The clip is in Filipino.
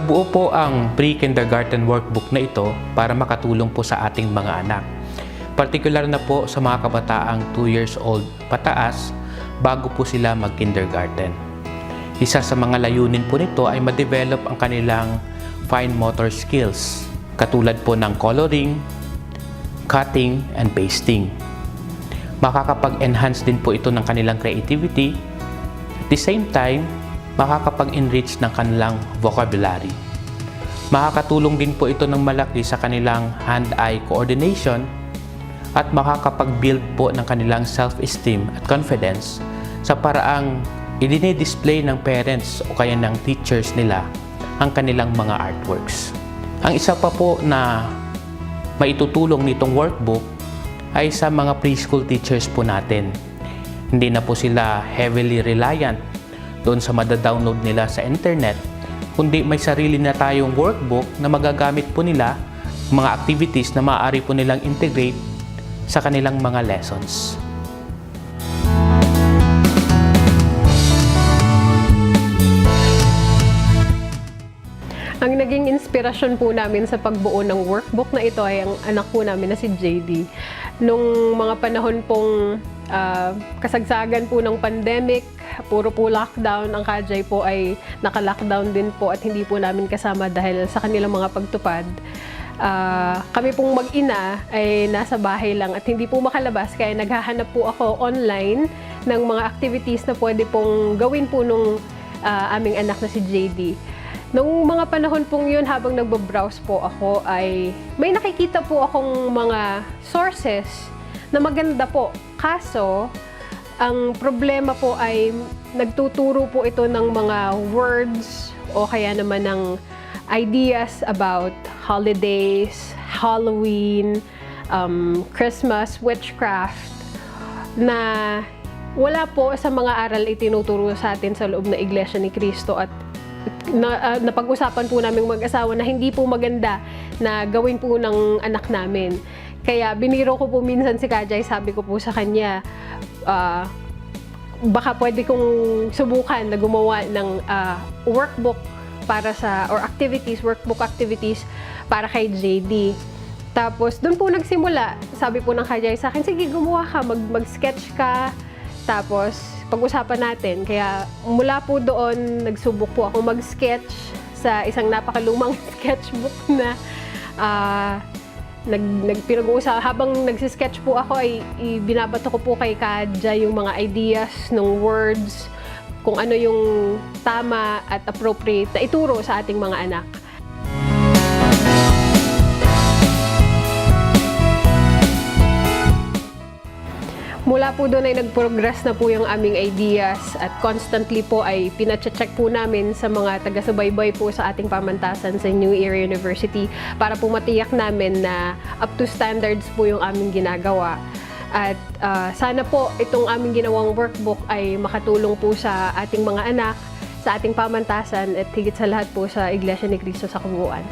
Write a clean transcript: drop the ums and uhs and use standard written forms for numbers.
Nabuo po ang pre-kindergarten workbook na ito para makatulong po sa ating mga anak. Partikular na po sa mga kabataang 2 years old pataas bago po sila mag-kindergarten. Isa sa mga layunin po nito ay ma-develop ang kanilang fine motor skills, katulad po ng coloring, cutting, and pasting. Makakapag-enhance din po ito ng kanilang creativity. At the same time, makakapag-enrich ng kanilang vocabulary. Makakatulong din po ito ng malaki sa kanilang hand-eye coordination at makakapag-build po ng kanilang self-esteem at confidence sa paraang i-display ng parents o kaya ng teachers nila ang kanilang mga artworks. Ang isa pa po na maitutulong nitong workbook ay sa mga preschool teachers po natin. Hindi na po sila heavily reliant doon sa madadownload nila sa internet, kundi may sarili na tayong workbook na magagamit po nila, mga activities na maaari po nilang integrate sa kanilang mga lessons. Ang naging inspirasyon po namin sa pagbuo ng workbook na ito ay ang anak po namin na si JD. Nung mga panahon pong kasagsagan po ng pandemic, puro po lockdown, ang Kajay po ay naka-lockdown din po at hindi po namin kasama dahil sa kanilang mga pagtupad. Kami pong mag-ina ay nasa bahay lang at hindi po makalabas, kaya naghahanap po ako online ng mga activities na pwede pong gawin po nung aming anak na si JD. Nung mga panahon pong yun, habang nagbabrowse po ako, ay may nakikita po akong mga sources na maganda po. Kaso, ang problema po ay nagtuturo po ito ng mga words o kaya naman ng ideas about holidays, Halloween, Christmas, witchcraft, na wala po sa mga aral itinuturo sa atin sa loob na Iglesia ni Cristo, at napag-usapan po namin mag-asawa na hindi po maganda na gawin po ng anak namin. Kaya biniro ko po minsan si Kajay, sabi ko po sa kanya, baka pwede kong subukan na gumawa ng workbook para sa, or activities, workbook activities para kay JD. Tapos doon po nagsimula, sabi po ng Kajay sa akin, sige gumawa ka, mag-sketch ka, tapos pag-usapan natin. Kaya mula po doon, nagsubok po ako mag-sketch sa isang napakalumang sketchbook na pinag-uusap. Habang nagsisketch po ako, ay binabato ko po kay Kadja yung mga ideas ng words, kung ano yung tama at appropriate na ituro sa ating mga anak. Mula po doon ay nag-progress na po yung aming ideas at constantly po ay pina-check po namin sa mga taga-subaybay po sa ating pamantasan sa New Era University para po matiyak namin na up to standards po yung aming ginagawa. At sana po itong aming ginawang workbook ay makatulong po sa ating mga anak, sa ating pamantasan at higit sa lahat po sa Iglesia ni Cristo sa kabuuan.